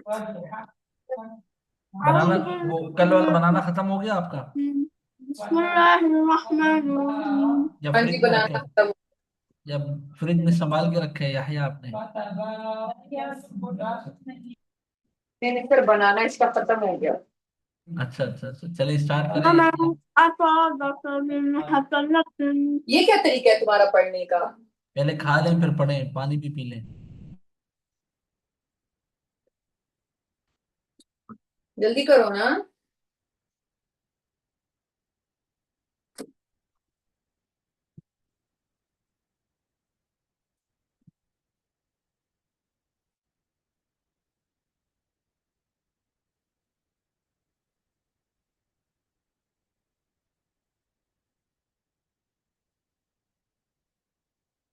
बनाना, أعوذ वो بالله कल वाला من बनाना खत्म हो गया आपका? بسم الله الرحمن الرحيم या हाँ जी, फ्रिज में रखे? बनाना खत्म। या फ्रिज में संभाल के रखे या आपने? नहीं नहीं, फिर बनाना इसका खत्म हो गया। अच्छा अच्छा अच्छा, चलिए स्टार्ट وما करें। أصابك من حسنة ये क्या तरीका है तुम्हारा पढ़ने का? पहले खा लें फिर पढ़ें, पानी भी पी लें। जल्दी करो ना।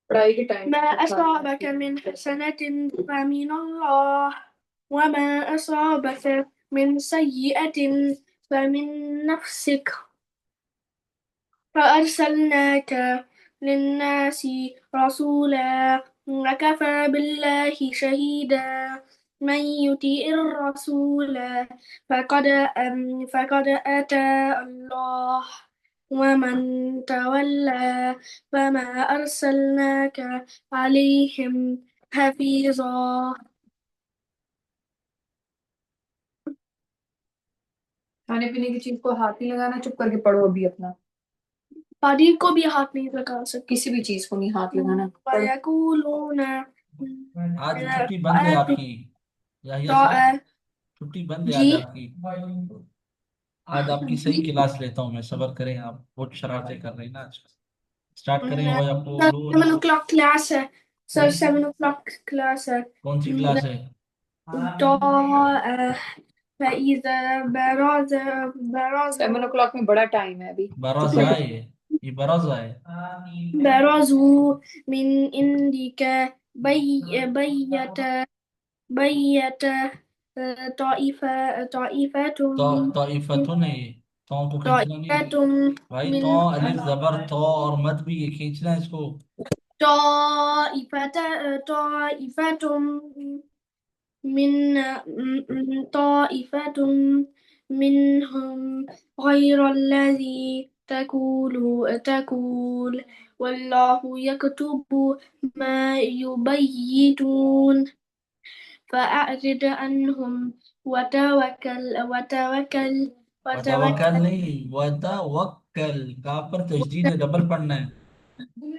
पढ़ाई के टाइम ما أصابك من حسنة فمن الله وما أصابك من سيئة فمن نفسك فأرسلناك للناس رسولا وكفى بالله شهيدا من يطيع الرسول فقد أتى الله ومن تولى فما أرسلناك عليهم حفيظا खाने पीने की चीज को हाथ नहीं लगाना, चुप करके पढ़ो अभी अपना। पानी को भी हाथ नहीं लगा सकते किसी भी चीज को नहीं हाथ लगाना, पढ़ो। वयकूलून आज छुट्टी बंद है आपकी, याहिया साहब। छुट्टी बंद है जी आज आपकी। आज आपकी सही क्लास लेता हूँ मैं, सब्र करें, आप बहुत शरारतें कर रहे हैं ना आज। स्टार्ट करें। वो या बोलो ना। 7 o'clock क्लास है सर हम्म, 7 o'clock क्लास है कौन सी क्लास है? तो فإذا براز 7 o'clock में बड़ा टाइम है अभी। चुप बरोजा करो। है ये बरोजा है। برزوا من عندك بيت بيت طائفة तो من इफतुन है ये। तो को खींचना नहीं طائفة भाई। तो من अलिफ जबर तो और मत भी ये खींचना है इसको। طائفة طائفة من طائفة منهم غير الذي تقول والله يكتب ما يبيتون فأعرض عنهم वतवक्कल وتوكل नहीं, वतवक्कल। कहाँ पर तशदीद है, डबल पढ़ना है।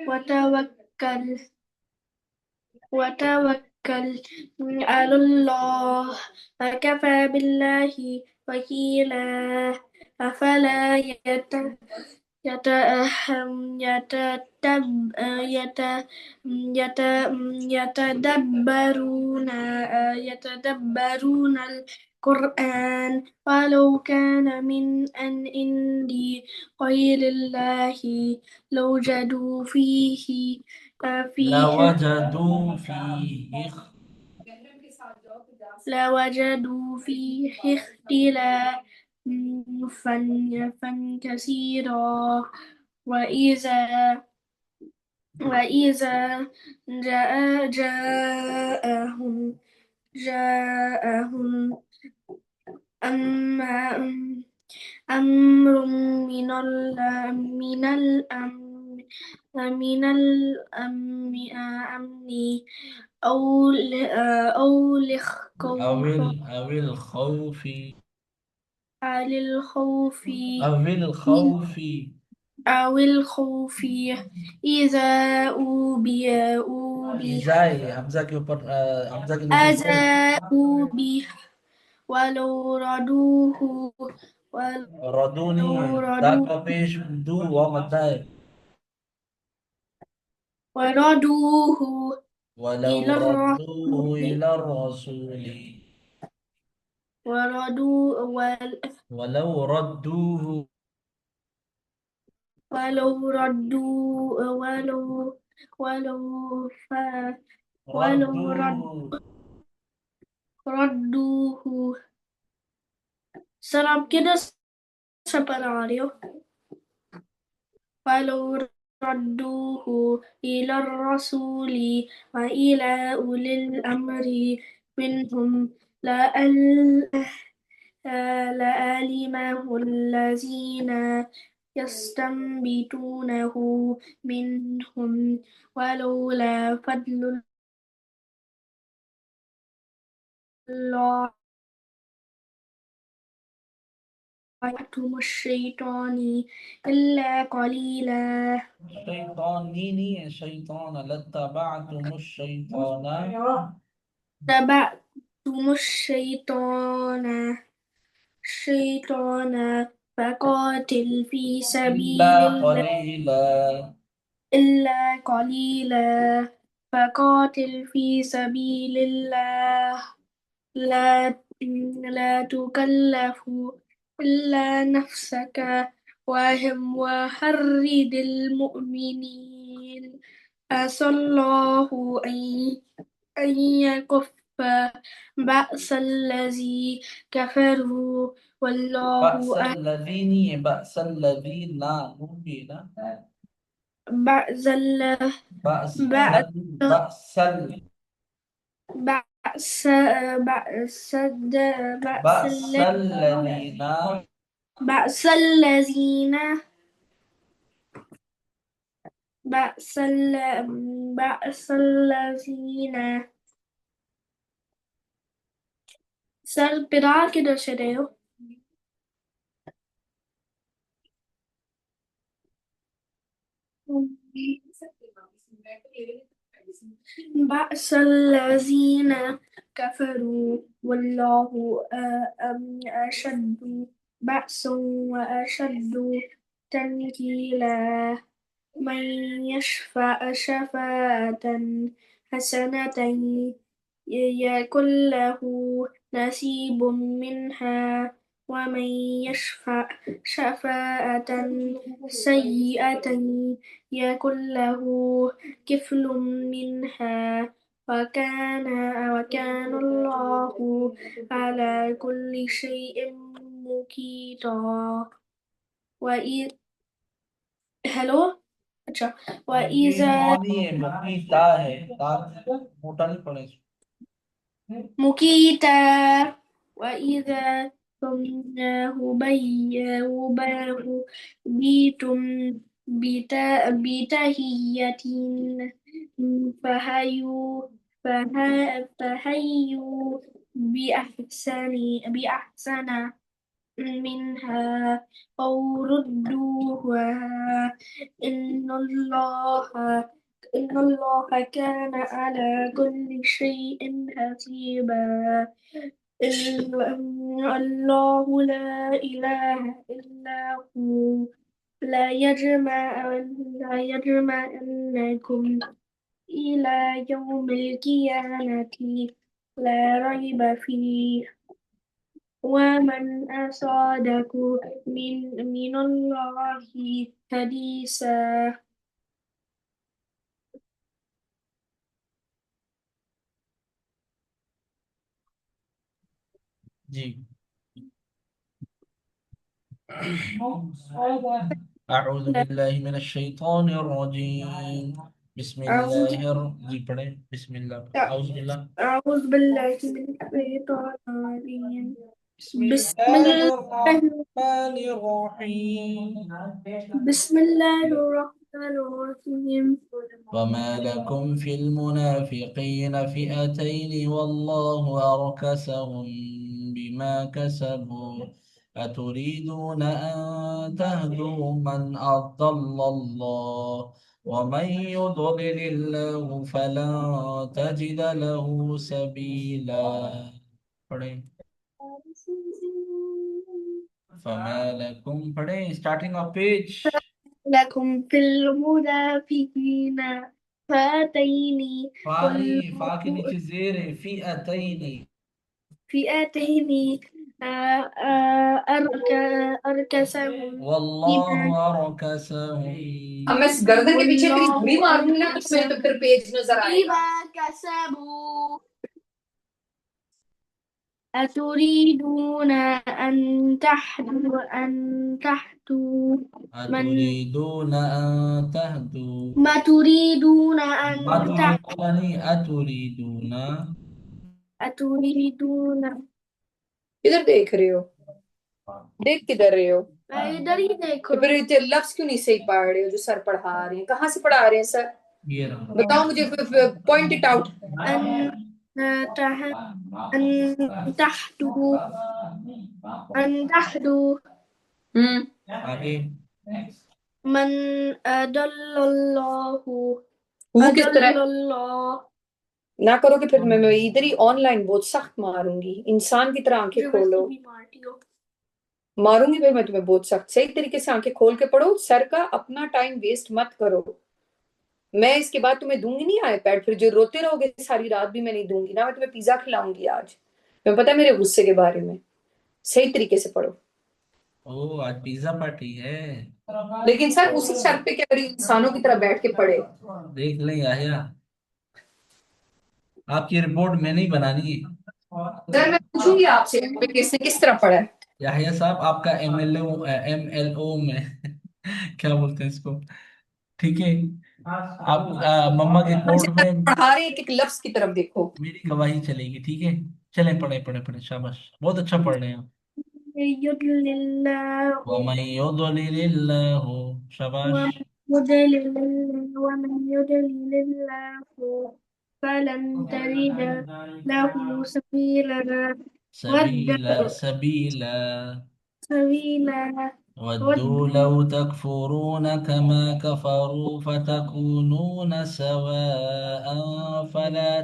وتوكل وتوكل على الله وكفى بالله وكيلا أفلا يت... يتتب... يت... يت... يتدبرون القرآن ولو كان من عندي غير الله لوجدوا فيه लवजदू फीही। لوجدوا فيه اختلافا كثيرا وإذا وإذا جاءهم أما أمر من الأمن أمن أو अविल لخوف अविल खौफी। على الخوف अविल खौफी। أو الخوف إذا أوبي इजाए हमजा के ऊपर हमजा के नीचे जोर। أذاؤوا به ولو ردوه रदूनी है। ولو ردوه दाका पेश दू व मद्दा है। وردوه वलौ إلى रद्दूहु الرسول इला रसूली। وردوا वलौ रद्दूहु। ولو ردوا ولو ف ولو रद्दूहु। ردوه सर आप किधर से पढ़ा रहे हो ولو ردوه إلى الرسول وإلى أولي الأمر منهم لأل- لعلمه الذين يستنبطونه منهم ولولا فضل الله عليكم الشيطان إلا قليلا शैतान नी नहीं है शैतान लत्तबअतुम الشैطان تبعتم الشيطان فقاتل في إلا سبيل الله قليلا إلا قليلا فقاتل في سبيل الله لا لا تكلف إلا نفسك وحرد المؤمنين عسى الله أن يكف بأس الذي كفروا بأس والله الذي नहीं है بأس الذي ना नून भी है ना بأس بأس بأس بأس بأس بأس بأس بأس الذين بأس الذين بأس الذين सर पिरार किधर से रहे हो بأس الذين كفروا والله أشد بأسا وأشد تنكيلا من يشفع شفاعة حسنة يكن له نصيب منها ومن يشفع شفاعة سيئة يكن له كفل منها وكان الله على كل شيء مقيتا وإذ हेलो अच्छा मुकीत वइज़ा नहीं है मुकीता है तार मोटा नहीं पड़े مكيتا وإذا كناه بيتم بتهية فهيوا فهيوا بأحسن منها أو ردوها إن الله إن الله كان على كل شيء حسيبا الله لا إله إلا هو لا يجمعنكم إلى يوم القيامة لا ريب فيه ومن أصدق من الله حديثا जी أعوذ بالله من الشيطان الرجيم بسم أعوذ الله जी पढ़े بسم الله أعوذ بالله أعوذ بالله من الشيطان الرجيم بسم بسم الله الله الرحمن الرحيم بسم الله الرحمن الرحيم وما لكم في المنافقين فئتين والله أركسهم بما كسبوا أتريدون أن تهدوا من أضل الله ومن يضلل الله فلن تجد له سبيلا पढ़ें فما لكم पढ़ें starting of page لكم في المنافقين فئتين फा के والله नीचे जेर है فئتين فئتين أركسهم بما والله أركسهم अब मैं इस गर्दन के पीछे तेरी والله धुरी मार दूंगी ना तो तुम्हें तो फिर पेज नजर आएगा بما كسبوا أتريدون أن تحدوا من أتريدون أن تهدوا ما تريدون ما أن تريدون नहीं أتريدون अतुरीदून। किधर देख रहे हो? देख किधर रहे हो? मैं इधर ही देख तो रहा फिर हूँ। ये लफ्ज क्यों नहीं सही पढ़ रहे हो जो सर पढ़ा रहे हैं? कहाँ से पढ़ा रहे हैं सर? ये रहा। बताओ मुझे, पॉइंट इट आउट। أن تح أن تحدو أن تحدو आगे। من أضل الله वो किस أضل तरह الله। ना करोगे फिर मैं इधर ही ऑनलाइन बहुत सख्त मारूंगी, इंसान की तरह आंखें जो वैसे खोलो। भी मारती हो। मारूंगी फिर मैं तुम्हें बहुत सख्त। सही तरीके से आंखें खोल के पढ़ो, सर का अपना टाइम वेस्ट मत करो। मैं इसके बाद तुम्हें दूंगी नहीं आईपैड, फिर जो रोते रहोगे सारी रात भी मैं नहीं दूंगी ना। मैं तुम्हें पिज्जा खिलाऊंगी आज। तुम्हें पता है मेरे गुस्से के बारे में। सही तरीके से पढ़ो। ओ, आज पिज्जा पार्टी है। लेकिन सर उसी शर्त पे कि अगर इंसानों की तरह बैठ के पढ़े। देख लें याहिया, आपकी रिपोर्ट मैंने ही बनानी है। सर मैं पूछूंगी आपसे किसने किस तरह पढ़ा है। याहिया साहब, आपका एमएलओ में क्या बोलते हैं इसको, ठीक है। आप मम्मा के हमसे कोर्ट सर में पढ़ा रहे हैं, एक एक लफ्ज की तरफ देखो। मेरी गवाही चलेगी, ठीक है। चलें, पढ़े पढ़े पढ़े, शाबाश, बहुत अच्छा पढ़ रहे हैं आप। يضلل الله वमन युद्लिलिल्लाहु, शाबाश। ومن يضلل الله فلن تجد له سبيلا. ود सबीला सबीला। سبيلا. ودوا ودوا لو تكفرون كما كفروا فتكونون سواء فلا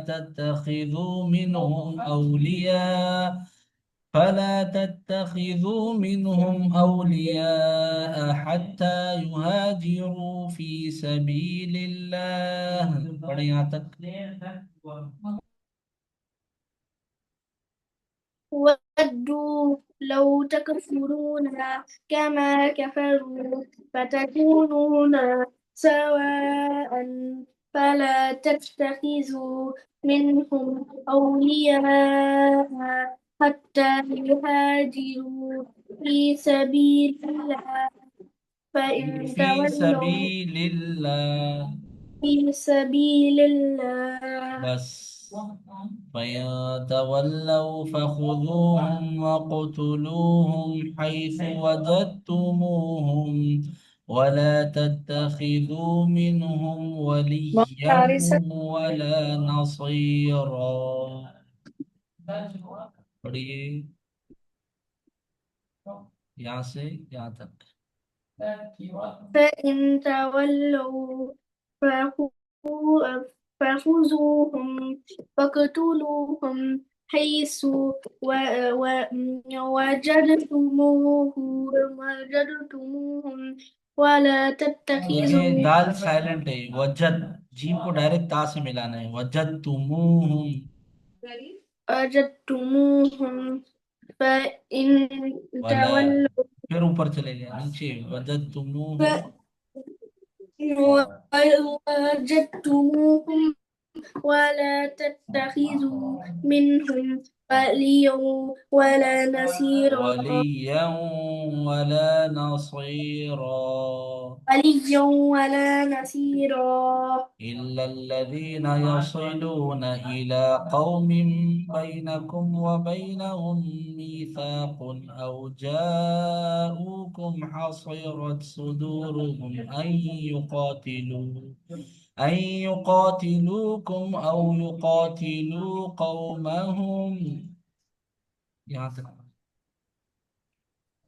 تتخذوا منهم أولياء حتى يهاجروا في سبيل الله، पढ़े यहाँ तक। ودوا لو تكفرون كما كفروا فتكونون سواء. فلا تتخذوا منهم أولياء حتى يهاجروا في سبيل الله. فإن في تولوا سبيل الله، في سبيل الله. بس. فإن تولوا فخذوهم وقتلوهم حيث وجدتموهم ولا تتخذوا منهم मौका وليا आ रहे सर। ولا نصيرا। पढ़िए यहाँ से यहाँ तक। فإن تولوا فخو- فخذوهم فاقتلوهم حيث وجدتموهم ولا ये تتخذوا दाल साइलेंट है, वजद, जीम को डायरेक्ट ता से मिलाना है, वजद तुमुहुम। وجدتموهم فإن वाला, تولوا फिर ऊपर चले गए नीचे, वजद तुमुहुम। ف- وجدتموهم ولا تتخذوا منهم وليا ولا نصيرا. وليا ولا نصيرا. وليا ولا نصيرا. إلا الذين يصلون إلى قوم بينكم وبينهم ميثاق أو جاءوكم حصيرت صدورهم أن يقاتلوكم أو يقاتلوا قومهم، यहाँ तक।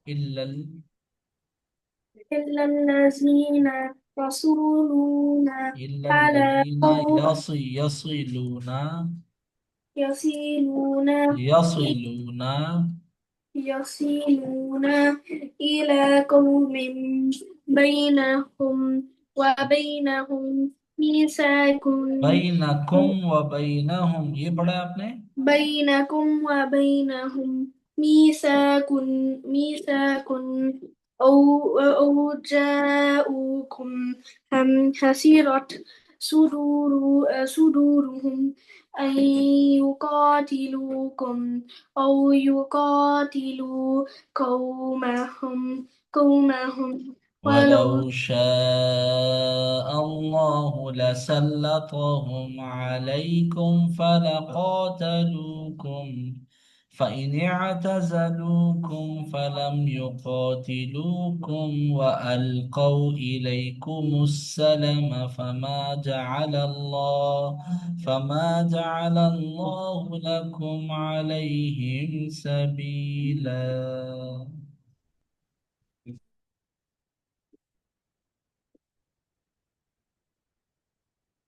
إلا إلا الذين يصولون إلا على الذين قوم يصلون يصلون يصلون يصلون إلى قوم بينهم وبينهم ميثاق. بينكم وبينهم، ये पढ़ा है आपने। بينكم وبينهم ميثاق أو جاءوكم حسرت صدورهم أن يقاتلوكم أو يقاتلوا قومهم. ولو ولو شاء الله لسلطهم عليكم فلقاتلوكم فإن اعتزلوكم فلم يقاتلوكم وألقوا إليكم السلم فما جعل الله لكم عليهم سبيلا.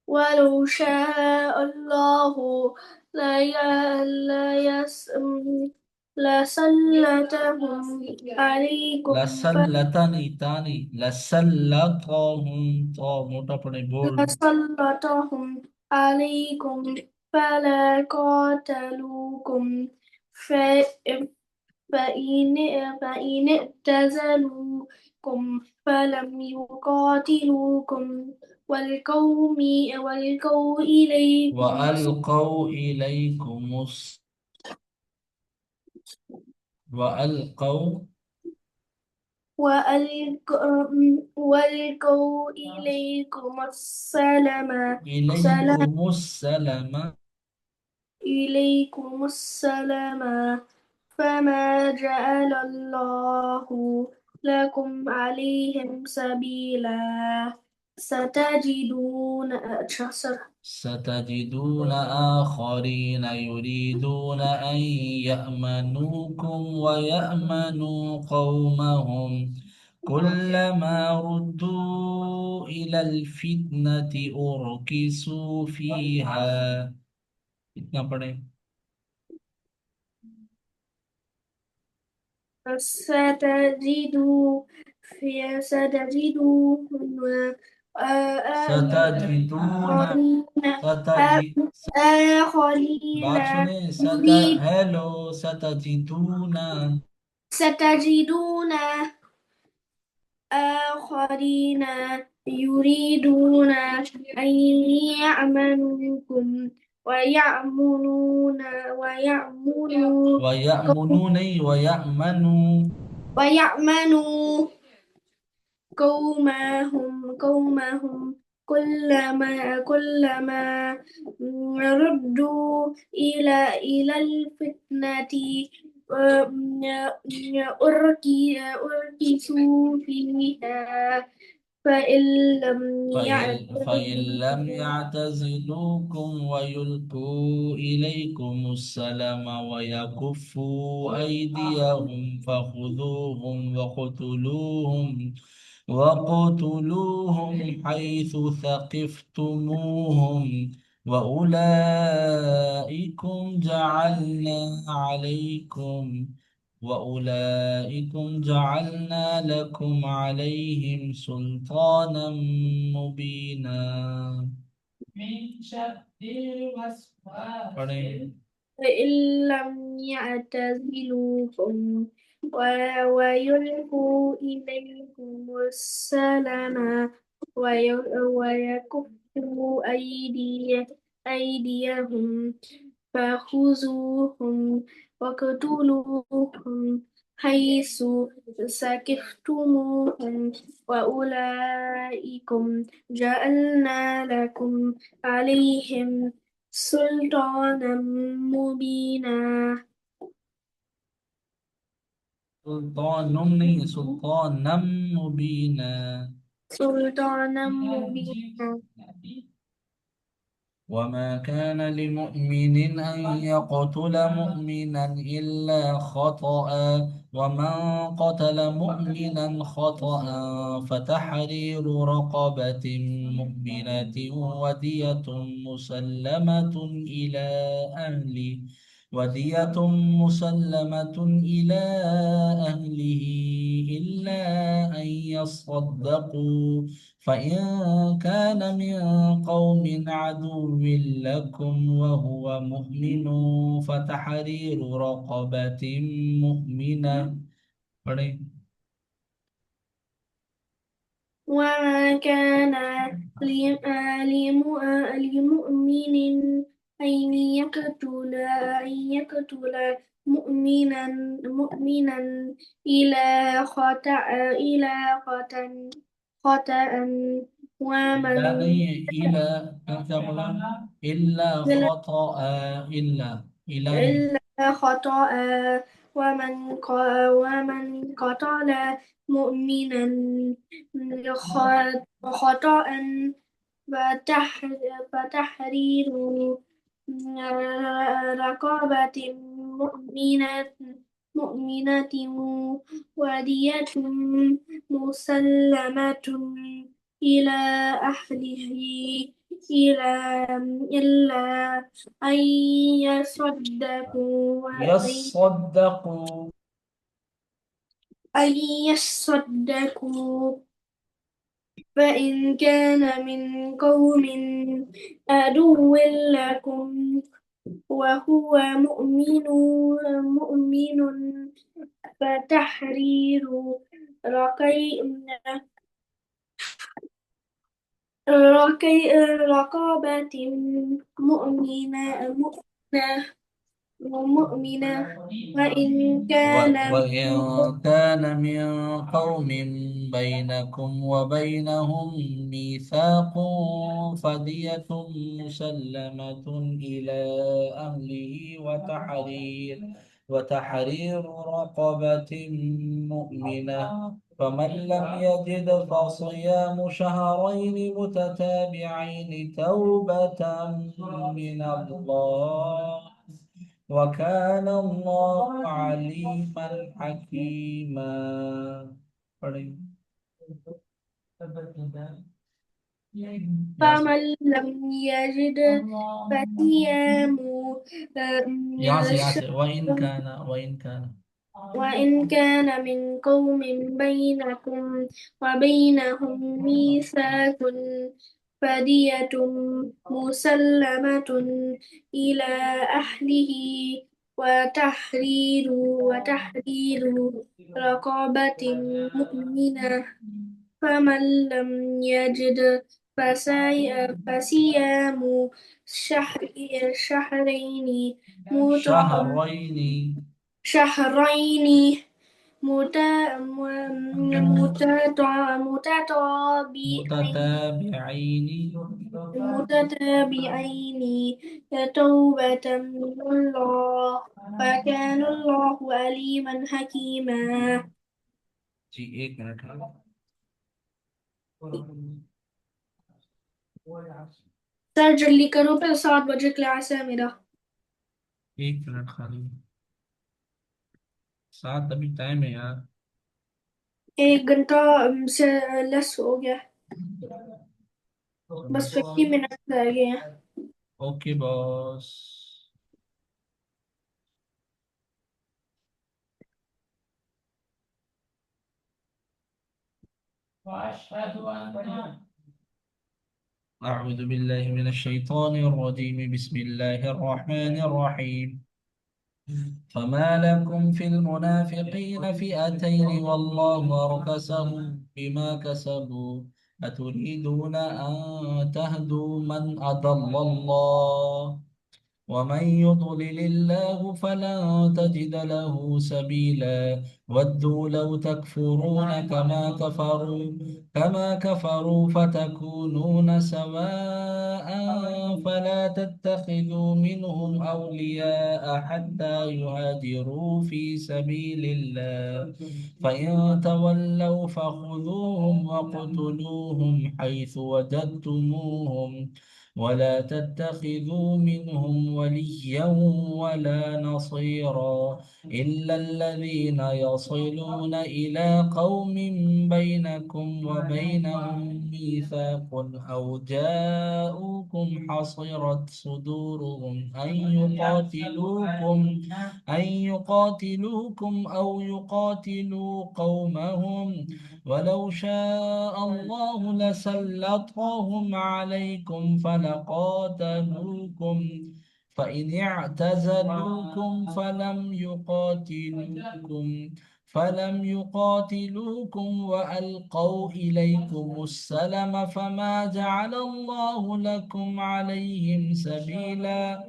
ولو شاء الله ليس لسلطهم عليكم لسلطهم तो मोटा पड़े बोल्ड فلسلطهم عليكم فلا قاتلوكم ف- فإن اعتزلوكم فلم يقاتلوكم والقوا إليكم وألقوا إليكم وألقوا والقوا إليكم إليكم السلام إليكم السلام فما جعل الله لكم عليهم سبيلا ستجدون ستجدون آخرين يريدون أن يأمنوكم ويأمنوا قومهم كلما ردوا إلى الفتنة أركسوا فيها. इतना पढ़े ستجدون ستجدون آخرين ستجد آخرين बात सुने يريد हेलो ستجدون ستجدون آخرين يريدون أن يعملوكم ويعملون ويعملوا ويأمنوا नहीं ويأمنوا ويعملوا قومهم كلما ردوا إلى الفتنة أركسوا فيها فإن لم فإن لم يعتزلوكم يعتزلوكم ويلقوا إليكم السلام ويكفوا أيديهم فخذوهم وقتلوهم حيث ثقفتموهم وأولئكم جعلنا لكم عليهم سلطانا مبينا. पढ़ें فإن لم يعتزلوكم ويلقوا إليكم السلام ويكفوا أيديهم فخذوهم واقتلوهم حيث سكفتموهم وأولئكم جعلنا لكم عليهم سلطانا مبينا سلطان नहीं سلطانम मुबीना سلطانا مبينا وما كان لمؤمن أن يقتل مؤمنا إلا خطأ ومن قتل مؤمنا خطأ فتحرير رقبة مؤمنة أهله ودية مسلمة إلى أهله إلا أن يصدقوا فإن كان من قوم عدو لكم وهو مؤمن فتحرير رقبة مؤمنة पढ़े وما كان لمؤمن أن يقتل مؤمنا مؤمنا إلى إلى خطأ خطأ ومن إلا नहीं है إلا क्या बोला إلا خطأ إلا إلا नहीं إلا خطأ ومن قتل مؤمنا خطأ فتحرير رقبة مؤمنة مؤمنة ودية مسلمة إلى أهله إلى إلا أن يصدقوا يصدقوا أن يصدقوا فإن كان من قوم عدو لكم وهو مؤمن فتحرير رقي رقبة مؤمنة وإن كان وإن من كان من قوم بينكم وبينهم ميثاق فدية مسلمة إلى أهله وتحرير رقبة مؤمنة فمن لم يجد فصيام شهرين متتابعين توبة من الله وكان الله عليما حكيما पढ़ेंगे यहाँ से فمن لم يجد فصيام وإن كان وإن كان من قوم بينكم وبينهم ميثاق فدية مسلمة إلى أهله وتحرير رقبة مؤمنة فمن لم يجد فصيام شهرين شهرين شهرين مت- متتابعين متتابعين توبة من الله وكان الله عليما حكيما जी एक मिनट सर जल्दी करो फिर 7 बजे क्लास है मेरा एक मिनट खाली 7 अभी टाइम है यार 1 घंटा से लेस हो गया बस 50 मिनट रह गए हैं ओके बॉस أعوذ بالله من الشيطان الرجيم بسم الله الرحمن الرحيم فما لكم في المنافقين فئتين والله أركسهم بما كسبوا أتريدون أن تهدوا من أضل الله ومن يضلل الله فلن تجد له سبيلا ودوا لو تكفرون كما كفروا فتكونون سواء فلا تتخذوا منهم أولياء حتى يهاجروا في سبيل الله فإن تولوا فخذوهم وقتلوهم حيث وجدتموهم ولا تتخذوا منهم وليا ولا نصيرا إلا الذين يصلون إلى قوم بينكم وبينهم ميثاق أو جاءوكم حصرت صدورهم أن يقاتلوكم أو يقاتلوا قومهم ولو شاء الله لسلطهم عليكم فإن اعتزلوكم فلم يقاتلوكم وألقوا إليكم السلم فما جعل الله لكم عليهم سبيلا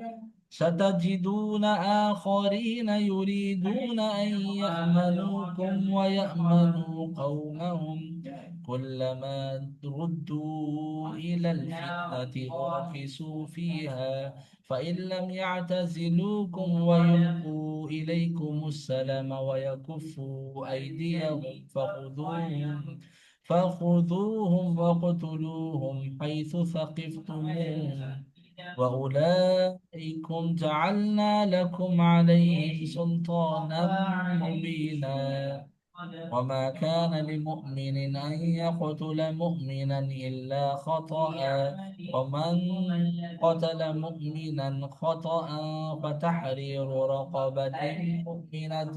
ستجدون آخرين يريدون أن يأمنوكم ويأمنوا قومهم كلما ردوا إلى الفتنة أركسوا فيها فإن لم يعتزلوكم ويلقوا إليكم السلام ويكفوا أيديهم فخذوهم واقتلوهم حيث ثقفتموهم وأولئكم جعلنا لكم عليهم سلطانا مبينا وما كان لمؤمن أن يقتل مؤمنا إلا خطأ ومن قتل مؤمنا خطأ فتحرير رقبة مؤمنة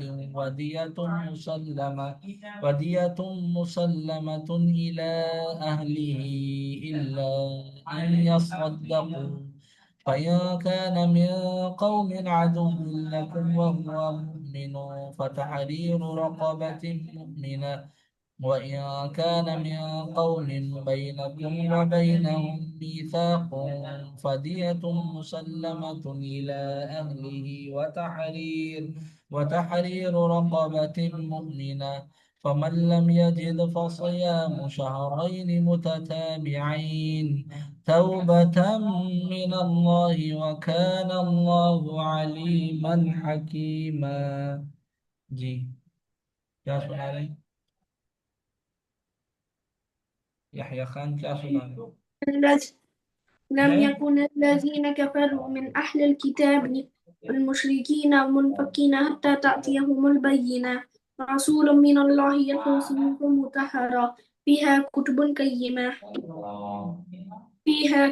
ودية مسلمة إلى أهله إلا أن يصدقوا فإن كان من قوم عدو لكم وهو مؤمن فتحرير رقبة مؤمنة وإن كان من قوم بينكم وبينهم ميثاق فدية مسلمة إلى أهله وتحرير رقبة مؤمنة فمن لم يجد فصيام شهرين متتابعين توبة من الله وكان الله عليما حكيما जी क्या सुना रहे हैं यحया खान क्या सुना रहे हैं لم हैं يكن الذين كفروا من أهل الكتاب والمشركين منفكين حتى تأتيهم البينة رسول من الله يتلو صحفا مطهرة فيها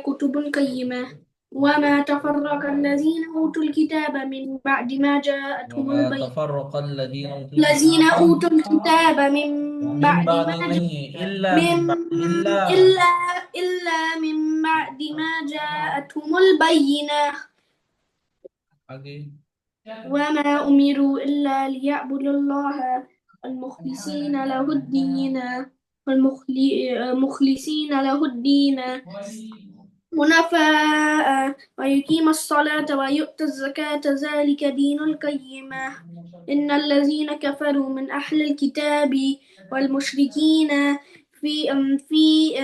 كتب قيمة وما تفرق الذين أوتوا الكتاب من بعد ما جاءتهم وما البينة تفرق الذين أوتوا الذين الكتاب أوتوا الكتاب من من بعد بعد ما नहीं إلا من من بعد إلا إلا إلا من بعد ما جاءتهم البينة आगे وما أمروا إلا ليعبدوا الله المخلصين له الدين مخلصين له الدين حنفاء ويقيم الصلاة ويؤتي الزكاة ذلك دين القيمة إن الذين كفروا من أهل الكتاب والمشركين في في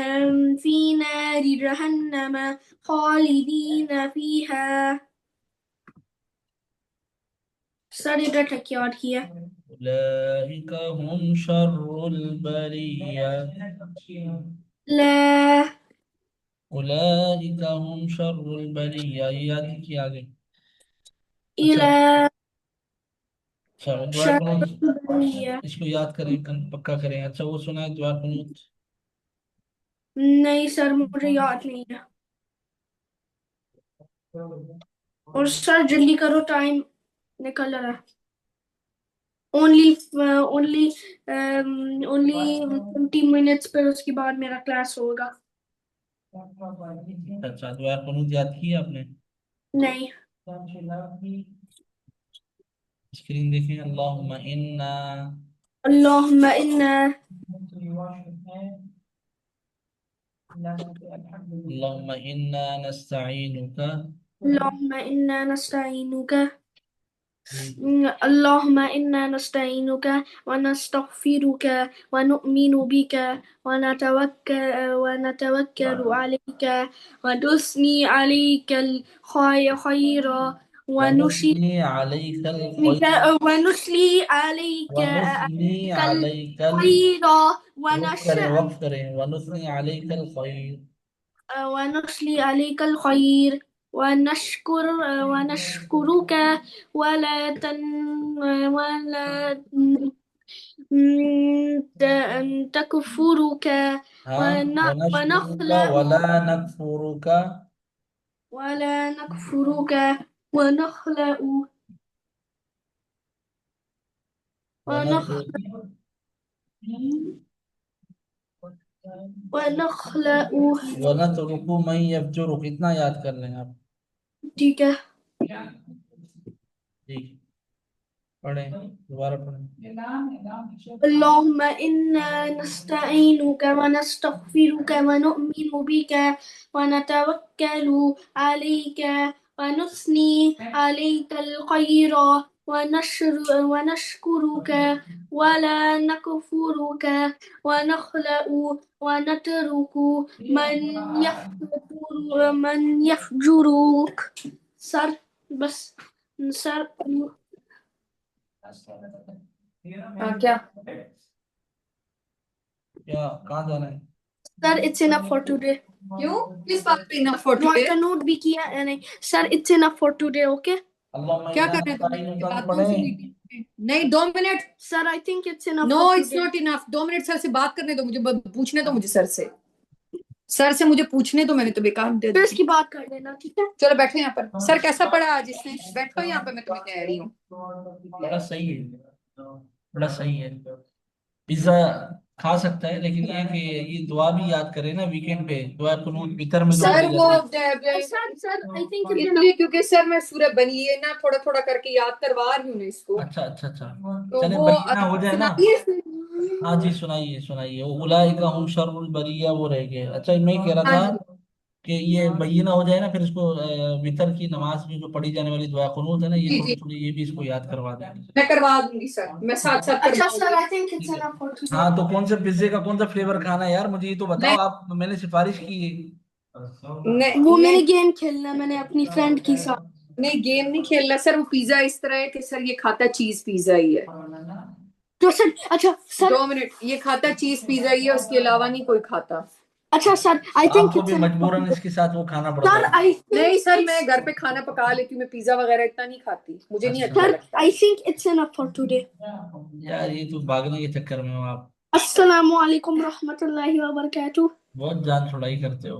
في نار جهنم خالدين فيها. Sorry to take you out here. أولئك هم شر البرية لا أولئك هم شر البرية याद किया आगे अच्छा إلى अच्छा दुआ شر कुनूत البرية. इसको याद करें पक्का करें अच्छा वो सुना है दुआ कुनूत नहीं सर मुझे याद नहीं है और सर जल्दी करो टाइम निकल रहा है ओनली ओनली ओनली 20 मिनट्स पर उसके बाद मेरा क्लास होगा अच्छा दुआ कुनूत याद की आपने नहीं स्क्रीन देखें अल्लाहुम्मा इन्ना اللهم إنا اللهم إنا نستعينك اللهم إنا نستعينك اللهم إنا نستعينك ونستغفرك ونؤمن بك ونتوكل عليك ونثني عليك الخير ونثني عليك الخير ونثني عليك ونثني عليك الخير وقف करें ونثني عليك الخير ونصلي عليك الخير ونشكرك ولا تن ولا تكفرك हाँ ونشكرك ونخلع ولا نكفرك ولا نكفرك ونخلع ونخلع ونترك ونخلع ونترक من يفجرك इतना याद कर लें आप ठीक है ठीक पढ़ें दोबारा पढ़ें اللهم إنا نستعينك ونستغفرك ونؤمن بك ونتوكل عليك ونثني عليك الخير ونشكرك ولا نكفرك ونخلأ ونترك من يفجرك सर बस सर हाँ क्या क्या कहाँ जाना है? Sir it's enough for today क्यों किस बात पे इनफ फॉर नोट टुडे का नोट भी किया है नहीं sir it's enough for today okay अल्लाह मैं क्या यहाँ कर रहे हैं तुम तारीफ ये उतारनी बात कौन सी पड़े। मीटिंग में? नहीं 2 minute sir I think it's enough no for it's today not enough 2 minute sir से बात करने दो मुझे पूछने दो मुझे सर से मुझे पूछने दो मैंने तो बेकार दे फिर इसकी बात कर लेना ठीक है चलो बैठो यहाँ पर सर कैसा पढ़ा आज इसने बैठो यहाँ पे मैं तुम्हें कह रही हूँ बड़ा सही है, बड़ा सही है। पिज्जा खा सकता है लेकिन ये कि ये दुआ भी याद करे ना वीकेंड पे, दुआ कुनूत वितर में जो सर पड़ी वो जाती है। सर आई थिंक इसलिए क्योंकि सर मैं सूरह बनिए ना थोड़ा थोड़ा करके याद करवा रही हूँ ना इसको अच्छा अच्छा अच्छा, तो चले वो बय्यना हो जाए ना। सुनाइए हाँ जी सुनाइए सुनाइए। वो उलाइका हुम शर्रुल बरिया वो रह गए। अच्छा मैं कह रहा हाँ था जी कि ये बय्यना हो जाए ना, फिर इसको वितर की नमाज में जो पढ़ी जाने वाली दुआ कुनूत है ना, ये जी थोड़ी जी थोड़ी ये भी इसको याद करवा देंगे। मैं करवा दूंगी सर मैं साथ साथ अच्छा सर करवाऊंगी आई थिंक इट्स ठीक है। इनफ फॉर टुडे हाँ तो कौन से पिज्जे का कौन सा फ्लेवर खाना है यार, मुझे ये तो बताओ नहीं आप, मैंने सिफारिश की है। नहीं वो मैंने नहीं गेम खेलना है मैंने अपनी फ्रेंड के साथ नहीं गेम नहीं खेलना सर वो पिज्जा इस तरह है कि सर ये खाता चीज पिज्जा ही है तो सर अच्छा सर 2 मिनट ये खाता चीज पिज्जा ही है उसके अलावा नहीं कोई खाता अच्छा सर आई थिंक आपको इट्स भी इनफ फॉर मजबूरन टुडे इसके साथ वो खाना पड़ता सर है। आई नहीं सर थिंक मैं घर पे खाना पका लेती हूँ मैं पिज्जा वगैरह इतना नहीं खाती मुझे नहीं अच्छा अच्छा सर लगता आई think it's enough for today यार, ये तो भागने के चक्कर में हो आप, अस्सलामु अलैकुम रहमतुल्लाहि व बरकातहू बहुत जान छुड़ाई करते हो।